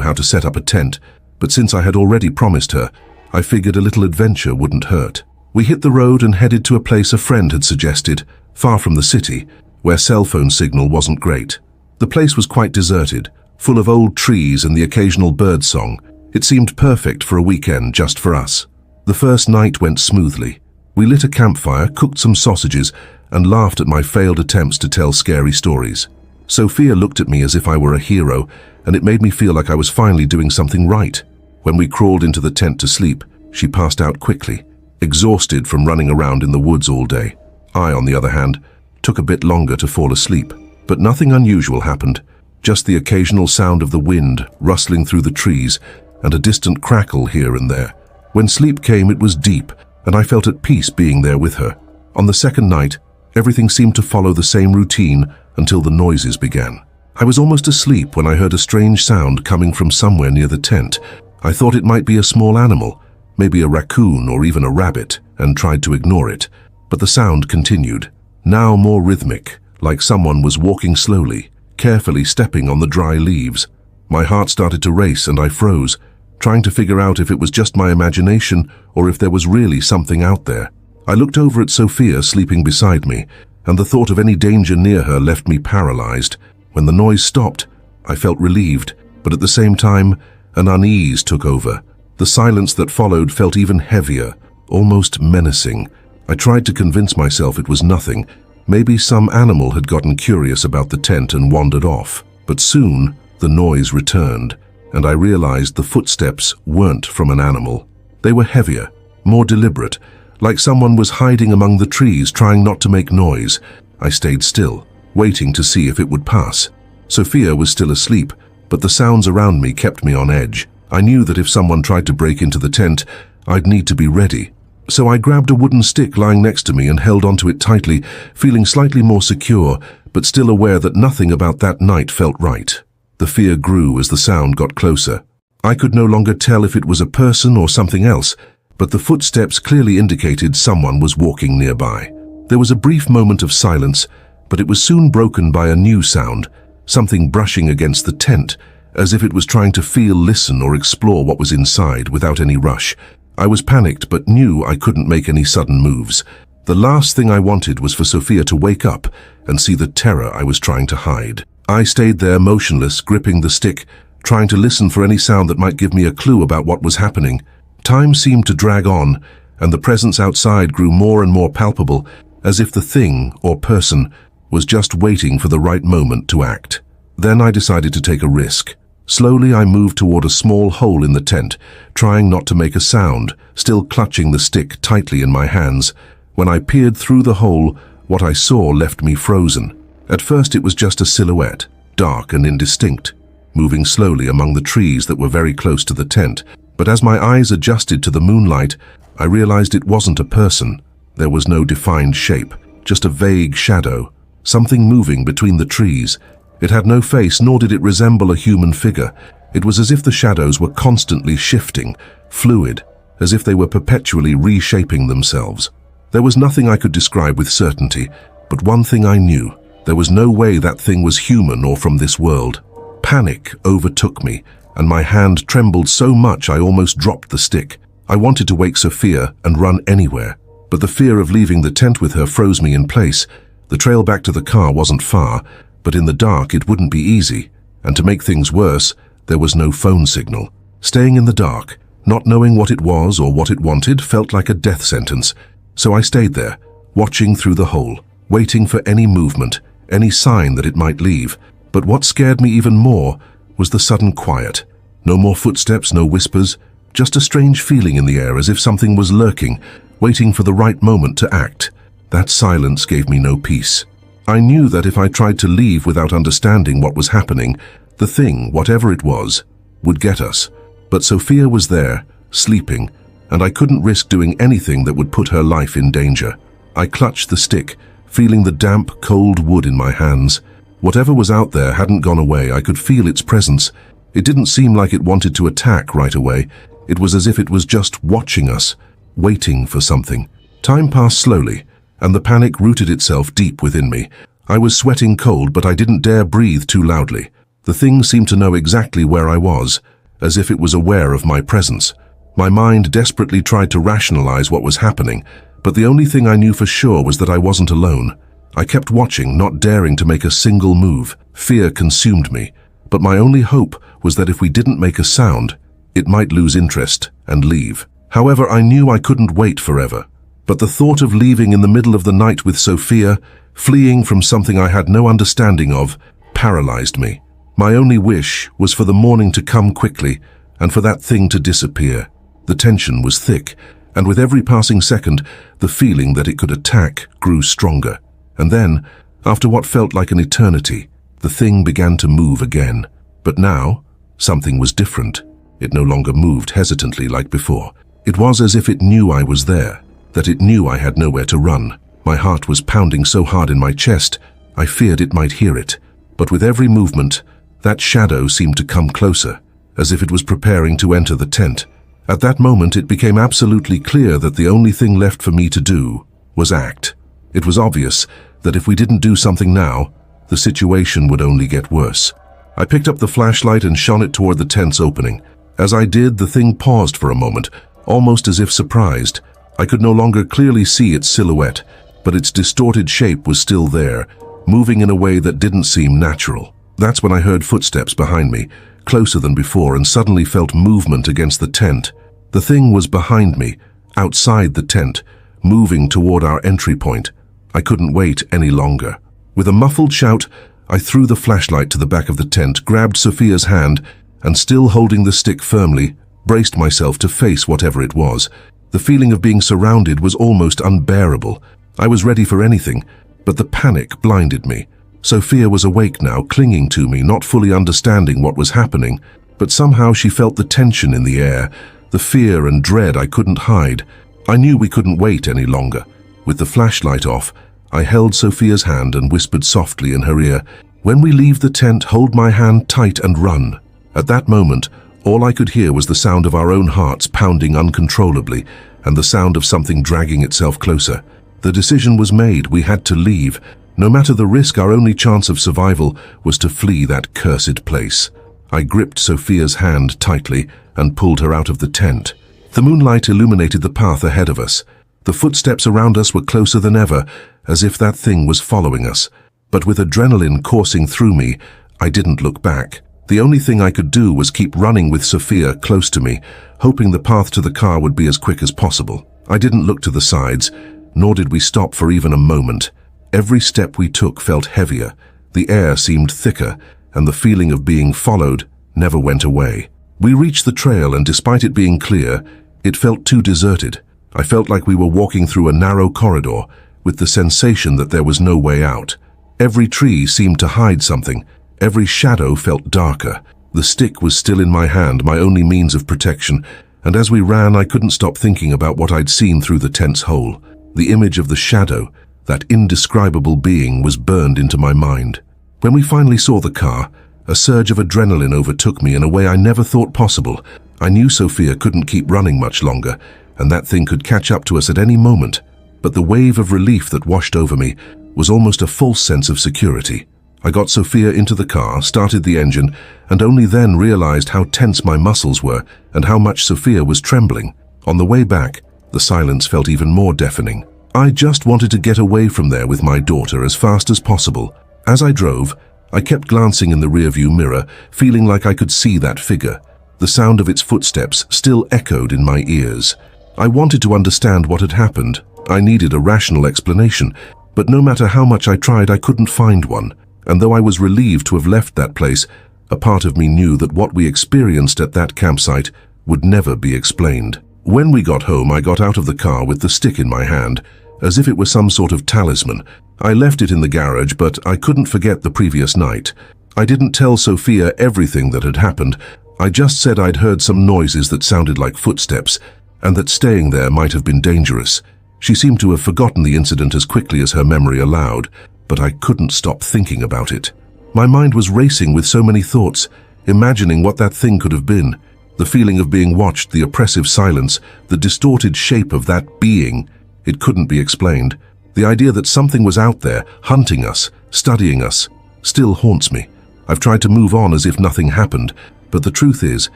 knew how to set up a tent, but since I had already promised her, I figured a little adventure wouldn't hurt. We hit the road and headed to a place a friend had suggested, far from the city, where cell phone signal wasn't great. The place was quite deserted, full of old trees and the occasional bird song. It seemed perfect for a weekend just for us. The first night went smoothly. We lit a campfire, cooked some sausages, and laughed at my failed attempts to tell scary stories. Sophia looked at me as if I were a hero, and it made me feel like I was finally doing something right. When we crawled into the tent to sleep, she passed out quickly, exhausted from running around in the woods all day. I, on the other hand, took a bit longer to fall asleep, but nothing unusual happened, just the occasional sound of the wind rustling through the trees and a distant crackle here and there. When sleep came, it was deep, and I felt at peace being there with her. On the second night, everything seemed to follow the same routine until the noises began. I was almost asleep when I heard a strange sound coming from somewhere near the tent. I thought it might be a small animal, maybe a raccoon or even a rabbit, and tried to ignore it. But the sound continued, now more rhythmic, like someone was walking slowly, carefully stepping on the dry leaves. My heart started to race and I froze, trying to figure out if it was just my imagination or if there was really something out there. I looked over at Sophia sleeping beside me, and the thought of any danger near her left me paralyzed. When the noise stopped, I felt relieved, but at the same time, an unease took over. The silence that followed felt even heavier, almost menacing. I tried to convince myself it was nothing. Maybe some animal had gotten curious about the tent and wandered off. But soon, the noise returned, and I realized the footsteps weren't from an animal. They were heavier, more deliberate, like someone was hiding among the trees trying not to make noise. I stayed still, waiting to see if it would pass. Sophia was still asleep, but the sounds around me kept me on edge. I knew that if someone tried to break into the tent, I'd need to be ready. So I grabbed a wooden stick lying next to me and held onto it tightly, feeling slightly more secure, but still aware that nothing about that night felt right. The fear grew as the sound got closer. I could no longer tell if it was a person or something else, but the footsteps clearly indicated someone was walking nearby. There was a brief moment of silence, but it was soon broken by a new sound, something brushing against the tent, as if it was trying to feel, listen, or explore what was inside without any rush. I was panicked, but knew I couldn't make any sudden moves. The last thing I wanted was for Sophia to wake up and see the terror I was trying to hide. I stayed there motionless, gripping the stick, trying to listen for any sound that might give me a clue about what was happening. Time seemed to drag on, and the presence outside grew more and more palpable, as if the thing, or person, was just waiting for the right moment to act. Then I decided to take a risk. Slowly I moved toward a small hole in the tent, trying not to make a sound, still clutching the stick tightly in my hands. When I peered through the hole, what I saw left me frozen. At first it was just a silhouette, dark and indistinct, moving slowly among the trees that were very close to the tent. But as my eyes adjusted to the moonlight, I realized it wasn't a person. There was no defined shape, just a vague shadow, something moving between the trees. It had no face, nor did it resemble a human figure. It was as if the shadows were constantly shifting, fluid, as if they were perpetually reshaping themselves. There was nothing I could describe with certainty, but one thing I knew: there was no way that thing was human or from this world. Panic overtook me, and my hand trembled so much I almost dropped the stick. I wanted to wake Sophia and run anywhere, but the fear of leaving the tent with her froze me in place. The trail back to the car wasn't far, but in the dark it wouldn't be easy, and to make things worse, there was no phone signal. Staying in the dark, not knowing what it was or what it wanted, felt like a death sentence. So I stayed there, watching through the hole, waiting for any movement, any sign that it might leave. But what scared me even more was the sudden quiet. No more footsteps, no whispers, just a strange feeling in the air as if something was lurking, waiting for the right moment to act. That silence gave me no peace. I knew that if I tried to leave without understanding what was happening, the thing, whatever it was, would get us. But Sophia was there, sleeping, and I couldn't risk doing anything that would put her life in danger. I clutched the stick, feeling the damp, cold wood in my hands. Whatever was out there hadn't gone away. I could feel its presence. It didn't seem like it wanted to attack right away. It was as if it was just watching us, waiting for something. Time passed slowly, and the panic rooted itself deep within me. I was sweating cold, but I didn't dare breathe too loudly. The thing seemed to know exactly where I was, as if it was aware of my presence. My mind desperately tried to rationalize what was happening, but the only thing I knew for sure was that I wasn't alone. I kept watching, not daring to make a single move. Fear consumed me, but my only hope was that if we didn't make a sound, it might lose interest and leave. However, I knew I couldn't wait forever. But the thought of leaving in the middle of the night with Sophia, fleeing from something I had no understanding of, paralyzed me. My only wish was for the morning to come quickly and for that thing to disappear. The tension was thick, and with every passing second, the feeling that it could attack grew stronger. And then, after what felt like an eternity, the thing began to move again. But now, something was different. It no longer moved hesitantly like before. It was as if it knew I was there, that it knew I had nowhere to run. My heart was pounding so hard in my chest, I feared it might hear it. But with every movement, that shadow seemed to come closer, as if it was preparing to enter the tent. At that moment, it became absolutely clear that the only thing left for me to do was act. It was obvious that if we didn't do something now, the situation would only get worse. I picked up the flashlight and shone it toward the tent's opening. As I did, the thing paused for a moment, almost as if surprised. I could no longer clearly see its silhouette, but its distorted shape was still there, moving in a way that didn't seem natural. That's when I heard footsteps behind me, closer than before, and suddenly felt movement against the tent. The thing was behind me, outside the tent, moving toward our entry point. I couldn't wait any longer. With a muffled shout, I threw the flashlight to the back of the tent, grabbed Sophia's hand, and still holding the stick firmly, braced myself to face whatever it was. The feeling of being surrounded was almost unbearable. I was ready for anything, but the panic blinded me. Sophia was awake now, clinging to me, not fully understanding what was happening, but somehow she felt the tension in the air, the fear and dread I couldn't hide. I knew we couldn't wait any longer. With the flashlight off, I held Sophia's hand and whispered softly in her ear, "When we leave the tent, hold my hand tight and run." At that moment, all I could hear was the sound of our own hearts pounding uncontrollably and the sound of something dragging itself closer. The decision was made. We had to leave. No matter the risk, our only chance of survival was to flee that cursed place. I gripped Sophia's hand tightly and pulled her out of the tent. The moonlight illuminated the path ahead of us. The footsteps around us were closer than ever, as if that thing was following us. But with adrenaline coursing through me, I didn't look back. The only thing I could do was keep running with Sophia close to me, hoping the path to the car would be as quick as possible. I didn't look to the sides, nor did we stop for even a moment. Every step we took felt heavier, the air seemed thicker, and the feeling of being followed never went away. We reached the trail, and despite it being clear, it felt too deserted. I felt like we were walking through a narrow corridor, with the sensation that there was no way out. Every tree seemed to hide something. Every shadow felt darker. The stick was still in my hand, my only means of protection, and as we ran, I couldn't stop thinking about what I'd seen through the tent's hole. The image of the shadow, that indescribable being, was burned into my mind. When we finally saw the car, a surge of adrenaline overtook me in a way I never thought possible. I knew Sophia couldn't keep running much longer, and that thing could catch up to us at any moment. But the wave of relief that washed over me was almost a false sense of security. I got Sophia into the car, started the engine, and only then realized how tense my muscles were and how much Sophia was trembling. On the way back, the silence felt even more deafening. I just wanted to get away from there with my daughter as fast as possible. As I drove, I kept glancing in the rearview mirror, feeling like I could see that figure. The sound of its footsteps still echoed in my ears. I wanted to understand what had happened. I needed a rational explanation, but no matter how much I tried, I couldn't find one. And though I was relieved to have left that place, a part of me knew that what we experienced at that campsite would never be explained. When we got home, I got out of the car with the stick in my hand, as if it were some sort of talisman. I left it in the garage, but I couldn't forget the previous night. I didn't tell Sophia everything that had happened. I just said I'd heard some noises that sounded like footsteps, and that staying there might have been dangerous. She seemed to have forgotten the incident as quickly as her memory allowed, but I couldn't stop thinking about it. My mind was racing with so many thoughts, imagining what that thing could have been. The feeling of being watched, the oppressive silence, the distorted shape of that being. It couldn't be explained. The idea that something was out there, hunting us, studying us, still haunts me. I've tried to move on as if nothing happened, but the truth is,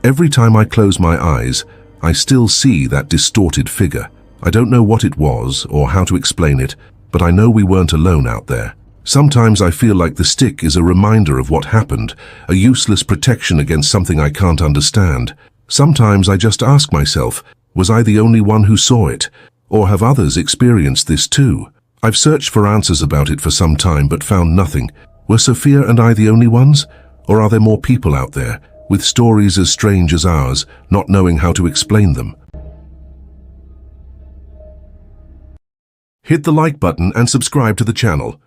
Every time I close my eyes, I still see that distorted figure. I don't know what it was or how to explain it, but I know we weren't alone out there. Sometimes I feel like the stick is a reminder of what happened, a useless protection against something I can't understand. Sometimes I just ask myself, was I the only one who saw it? Or have others experienced this too? I've searched for answers about it for some time but found nothing. Were Sophia and I the only ones? Or are there more people out there, with stories as strange as ours, not knowing how to explain them? Hit the like button and subscribe to the channel.